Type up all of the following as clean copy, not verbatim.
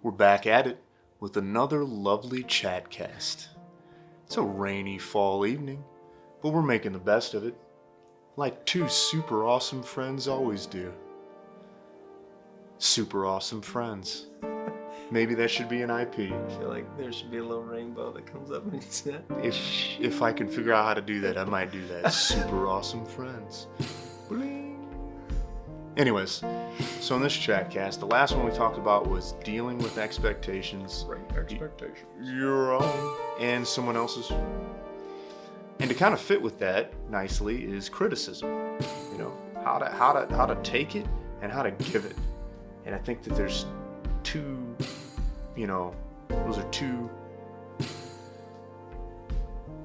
We're back at it with another lovely Chatcast. It's a rainy fall evening, but we're making the best of it, like two super awesome friends always do. Super awesome friends. Maybe that should be an IP. I feel like there should be a little rainbow that comes up when you say that. If I can figure out how to do that, I might do that. Super awesome friends. Bling. Anyways, so in this Chatcast, the last one we talked about was dealing with expectations. Right, expectations. Your own and someone else's. And to kind of fit with that nicely is criticism. You know, how to take it and how to give it. And I think that there's those are two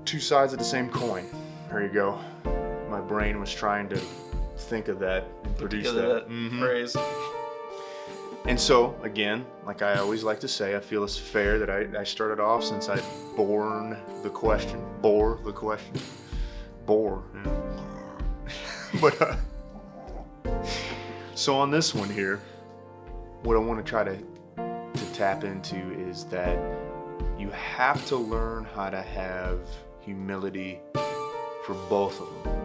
sides of the same coin. There you go. My brain was trying to think of that and produce that phrase. And so, again, like I always like to say, I feel it's fair that I started off since I bore the question. But, so on this one here, what I want to try to tap into is that you have to learn how to have humility for both of them.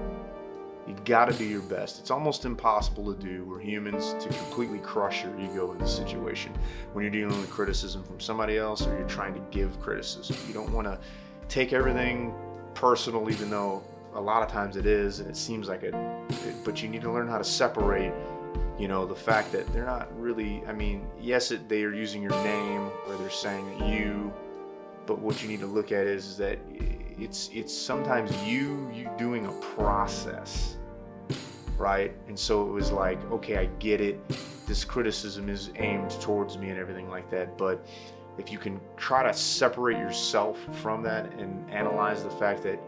You gotta do your best. It's almost impossible to do. We're humans, to completely crush your ego in the situation. When you're dealing with criticism from somebody else or you're trying to give criticism, you don't want to take everything personal, even though a lot of times it is, and it seems like it. But you need to learn how to separate, the fact that they're not really. Yes, they are using your name or they're saying that you. But what you need to look at is that it's sometimes you doing a process, right? And so it was like, okay, I get it. This criticism is aimed towards me and everything like that. But if you can try to separate yourself from that and analyze the fact that,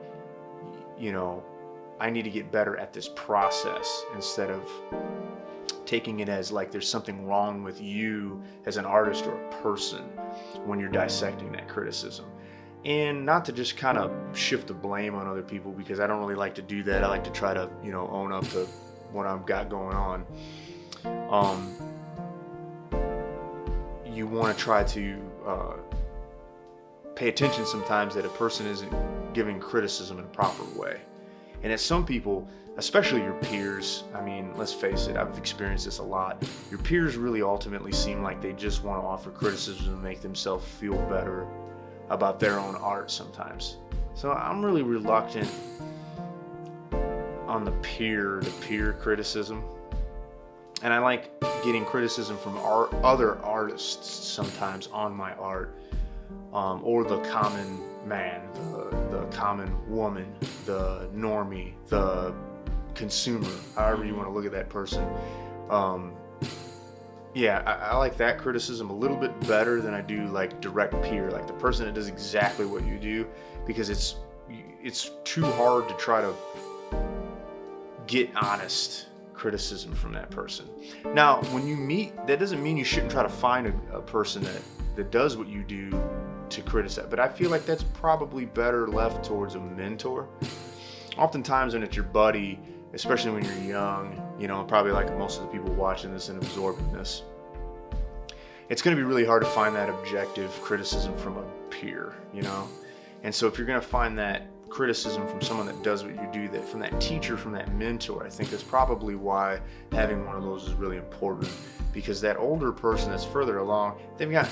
I need to get better at this process instead of taking it as like there's something wrong with you as an artist or a person when you're dissecting that criticism. And not to just kind of shift the blame on other people, because I don't really like to do that. I like to try to, own up to what I've got going on. You want to try to pay attention sometimes that a person isn't giving criticism in a proper way. And at some people, especially your peers, let's face it, I've experienced this a lot. Your peers really ultimately seem like they just want to offer criticism to make themselves feel better about their own art sometimes. So I'm really reluctant on the peer-to-peer criticism. And I like getting criticism from other artists sometimes on my art, or the common man, the common woman, the normie, the consumer, however you want to look at that person. I like that criticism a little bit better than I do like direct peer, like the person that does exactly what you do, because it's too hard to try to get honest criticism from that person. Now, when you meet, that doesn't mean you shouldn't try to find a person that does what you do to criticize, but I feel like that's probably better left towards a mentor. Oftentimes when it's your buddy, especially when you're young, probably like most of the people watching this and absorbing this, it's going to be really hard to find that objective criticism from a peer, And so if you're going to find that criticism from someone that does what you do, that from that teacher, from that mentor, I think that's probably why having one of those is really important, because that older person that's further along, they've got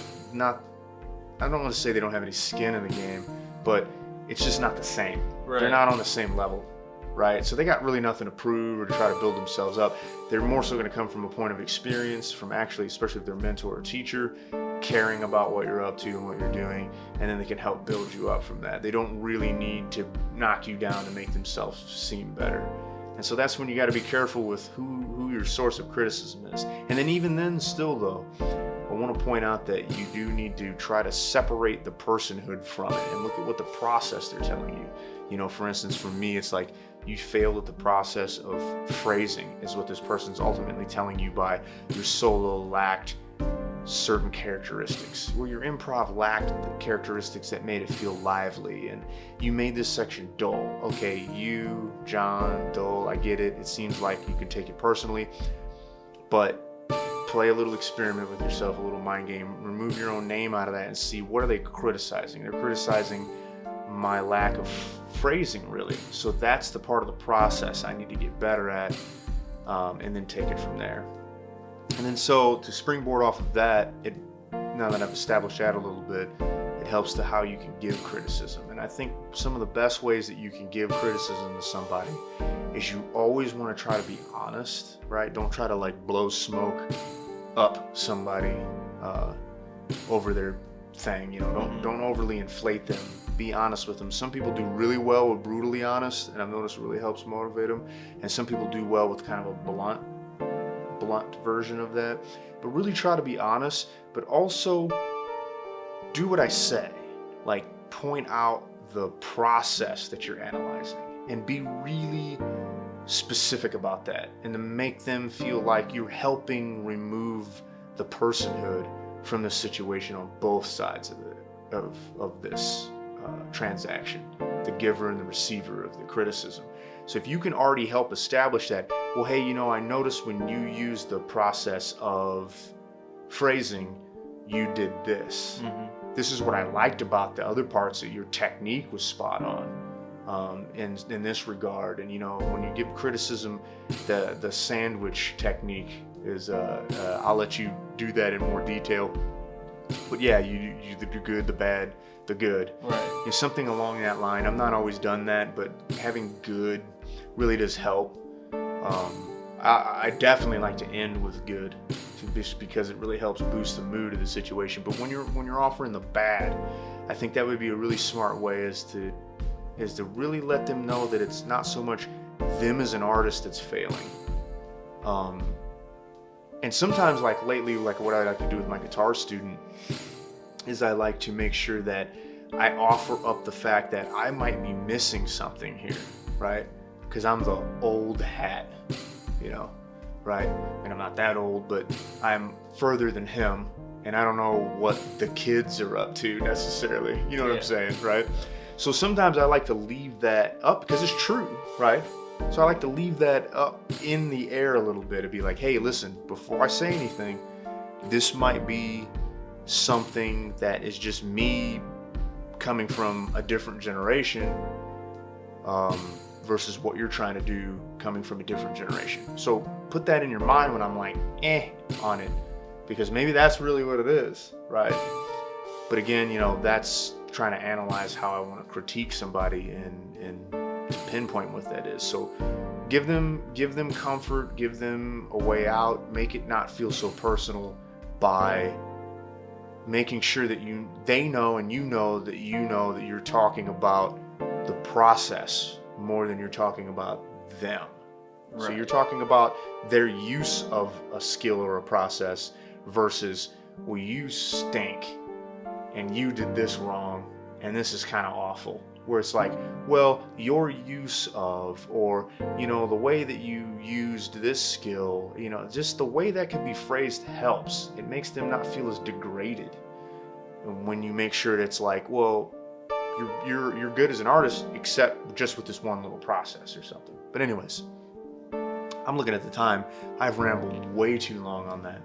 I don't want to say they don't have any skin in the game, but it's just not the same. Right. They're not on the same level, right? So they got really nothing to prove or to try to build themselves up. They're more so going to come from a point of experience, from actually, especially if they're mentor or teacher, caring about what you're up to and what you're doing, and then they can help build you up from that. They don't really need to knock you down to make themselves seem better. And so that's when you got to be careful with who your source of criticism is. And then even then still though, I want to point out that you do need to try to separate the personhood from it and look at what the process they're telling you. For instance, for me, it's like you failed at the process of phrasing is what this person's ultimately telling you by your solo lacked certain characteristics, where your improv lacked the characteristics that made it feel lively, and you made this section dull. Okay, you, John, dull, I get it. It seems like you can take it personally, but play a little experiment with yourself, a little mind game. Remove your own name out of that and see, what are they criticizing? They're criticizing my lack of phrasing, really. So that's the part of the process I need to get better at, and then take it from there. And then so to springboard off of that, now that I've established that a little bit, it helps to how you can give criticism. And I think some of the best ways that you can give criticism to somebody is you always want to try to be honest, right? Don't try to like blow smoke up somebody over their thing, you know. Don't overly inflate them. Be honest with them. Some people do really well with brutally honest, and I've noticed it really helps motivate them. And some people do well with kind of a blunt version of that. But really try to be honest, but also do what I say. Like, point out the process that you're analyzing and be really specific about that, and to make them feel like you're helping remove the personhood from the situation on both sides of this transaction, the giver and the receiver of the criticism. So if you can already help establish that, well, hey, you know, I noticed when you use the process of phrasing, you did this. This is what I liked about the other parts, that your technique was spot on in this regard. And, you know, when you give criticism, the sandwich technique is, I'll let you do that in more detail. But yeah, you the good, the bad, the good. Right. You know, something along that line. I'm not always done that, but having good really does help. I definitely like to end with good, just because it really helps boost the mood of the situation. But when you're offering the bad, I think that would be a really smart way is to really let them know that it's not so much them as an artist that's failing. And sometimes, like lately, like what I like to do with my guitar student is I like to make sure that I offer up the fact that I might be missing something here, right? Because I'm the old hat, you know, right? And I'm not that old, but I'm further than him, and I don't know what the kids are up to necessarily. You know what I'm saying, right? So sometimes I like to leave that up because it's true, right? So I like to leave that up in the air a little bit and be like, hey, listen, before I say anything, this might be something that is just me coming from a different generation versus what you're trying to do coming from a different generation. So put that in your mind when I'm like, on it, because maybe that's really what it is, right? But again, you know, that's trying to analyze how I want to critique somebody and to pinpoint what that is. So give them comfort, give them a way out, make it not feel so personal by making sure that they know and you know that you're talking about the process more than you're talking about them. Right. So you're talking about their use of a skill or a process versus, well, you stink and you did this wrong and this is kind of awful. Where it's like, well, your use of, or, you know, the way that you used this skill, you know, just the way that can be phrased helps. It makes them not feel as degraded. And when you make sure that it's like, well, you're good as an artist, except just with this one little process or something. But anyways, I'm looking at the time. I've rambled way too long on that.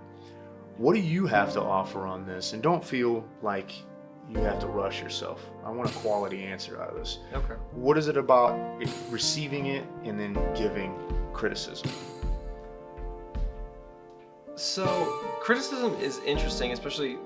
What do you have to offer on this? And don't feel like you have to rush yourself. I want a quality answer out of this. Okay. What is it about receiving it and then giving criticism? So criticism is interesting, especially,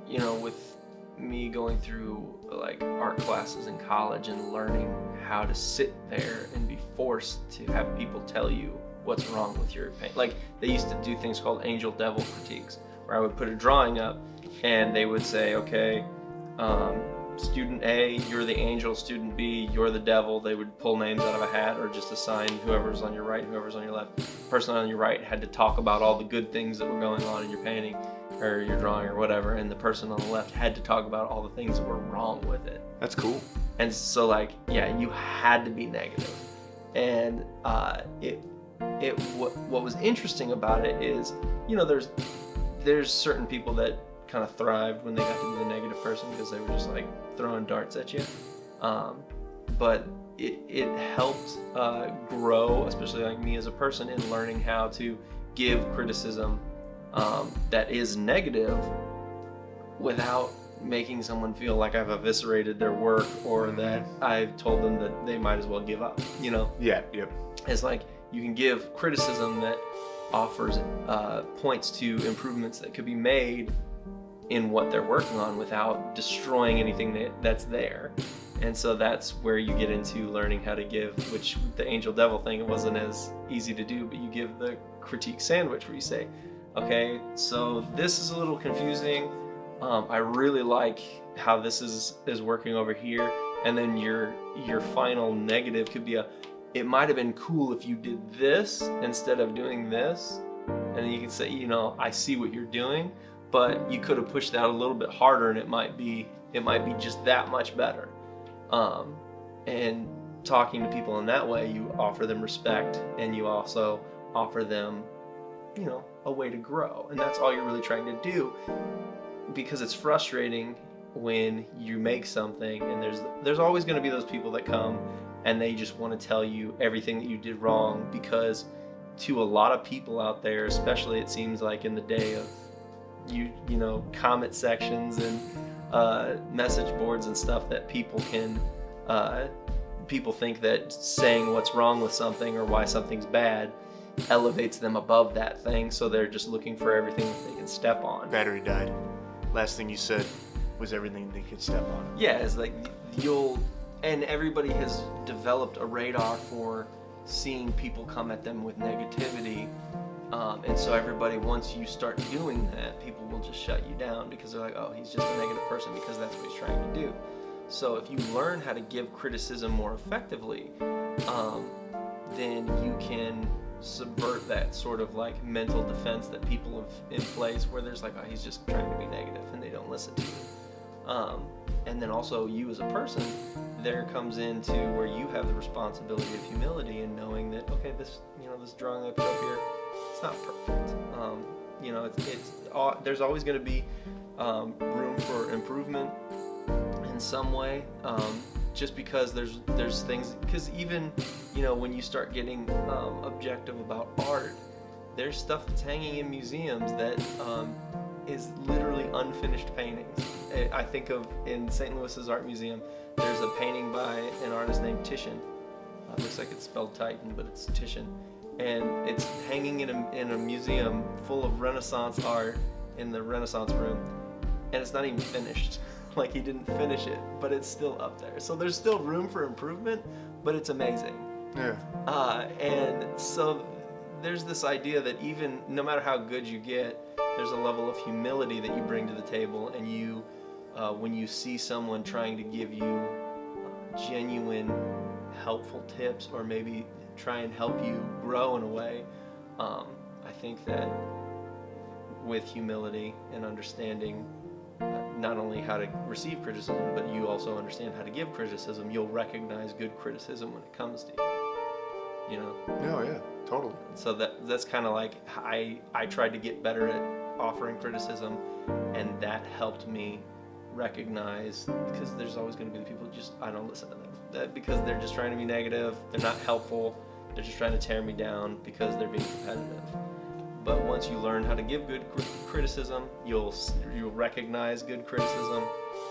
you know, with me going through like art classes in college and learning how to sit there and be forced to have people tell you what's wrong with your paint. Like, they used to do things called angel devil critiques, where I would put a drawing up and they would say, okay, student A, you're the angel, student B, you're the devil. They would pull names out of a hat or just assign whoever's on your right, whoever's on your left. The person on your right had to talk about all the good things that were going on in your painting or your drawing or whatever, and the person on the left had to talk about all the things that were wrong with it. That's cool. And so, like, yeah, you had to be negative. And what was interesting about it is, you know, there's certain people that kind of thrived when they got to be the negative person because they were just like throwing darts at you. But it helped grow, especially like me as a person, in learning how to give criticism that is negative without making someone feel like I've eviscerated their work or that I've told them that they might as well give up, you know? Yeah, yep. It's like you can give criticism that offers points to improvements that could be made in what they're working on without destroying anything that's there. And so that's where you get into learning how to give, which the angel devil thing, it wasn't as easy to do, but you give the critique sandwich where you say, okay, so this is a little confusing. I really like how this is working over here. And then your final negative could be it might have been cool if you did this instead of doing this. And then you can say, you know, I see what you're doing, but you could have pushed that a little bit harder and it might be just that much better. And talking to people in that way, you offer them respect and you also offer them, you know, a way to grow. And that's all you're really trying to do, because it's frustrating when you make something and there's always going to be those people that come and they just want to tell you everything that you did wrong, because to a lot of people out there, especially it seems like in the day of you know, comment sections and message boards and stuff, that people think that saying what's wrong with something or why something's bad elevates them above that thing, so they're just looking for everything that they can step on. Battery died. Last thing you said was everything they could step on. Yeah, it's like and everybody has developed a radar for seeing people come at them with negativity. And so everybody, once you start doing that, people will just shut you down because they're like, oh, he's just a negative person, because that's what he's trying to do. So if you learn how to give criticism more effectively, then you can subvert that sort of like mental defense that people have in place, where there's like, oh, he's just trying to be negative, and they don't listen to you. And then also you as a person, there comes into where you have the responsibility of humility and knowing that, okay, this drawing that I put up here, it's not perfect. You know, there's always going to be room for improvement in some way. Just because there's things, because even, you know, when you start getting objective about art, there's stuff that's hanging in museums that is literally unfinished paintings. I think of in St. Louis's Art Museum, there's a painting by an artist named Titian. Looks like it's spelled Titan, but it's Titian. And it's hanging in a museum full of Renaissance art in the Renaissance room, and it's not even finished. Like, he didn't finish it, but it's still up there. So there's still room for improvement, but it's amazing. Yeah. And so there's this idea that even no matter how good you get, there's a level of humility that you bring to the table, and you, when you see someone trying to give you genuine, helpful tips, or maybe try and help you grow in a way, I think that with humility and understanding not only how to receive criticism, but you also understand how to give criticism, you'll recognize good criticism when it comes to you, you know? Oh, yeah, totally. So that's kind of like, I tried to get better at offering criticism, and that helped me recognize, because there's always going to be the people I don't listen to them, that because they're just trying to be negative, they're not helpful, they're just trying to tear me down because they're being competitive. But once you learn how to give good criticism, you'll recognize good criticism,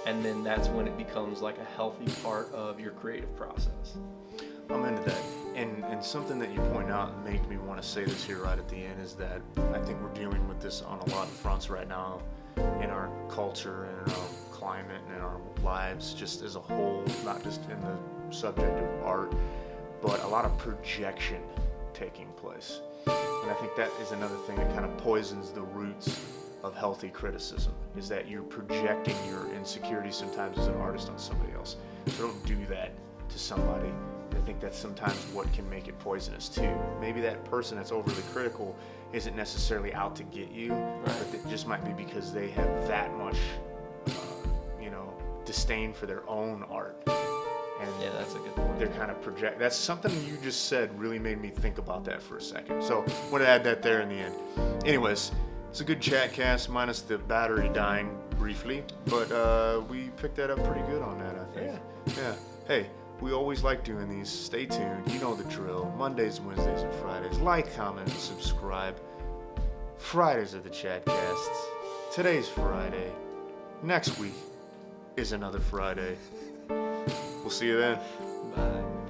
and then that's when it becomes like a healthy part of your creative process. I'm into that. And something that you point out and make me want to say this here right at the end is that I think we're dealing with this on a lot of fronts right now in our culture and in our climate and in our lives just as a whole, not just in the subject of art, but a lot of projection taking place. And I think that is another thing that kind of poisons the roots of healthy criticism, is that you're projecting your insecurities sometimes as an artist on somebody else. So don't do that to somebody. I think that's sometimes what can make it poisonous too. Maybe that person that's overly critical isn't necessarily out to get you, but it just might be because they have that much, disdain for their own art. And yeah, that's a good point. They're kind of that's something you just said really made me think about that for a second. So I want to add that there in the end. Anyways, it's a good Chatcast minus the battery dying briefly, but we picked that up pretty good on that, I think. Yeah. Hey, we always like doing these. Stay tuned. You know the drill. Mondays, Wednesdays, and Fridays. Like, comment, and subscribe. Fridays are the Chatcasts. Today's Friday. Next week is another Friday. We'll see you then. Bye.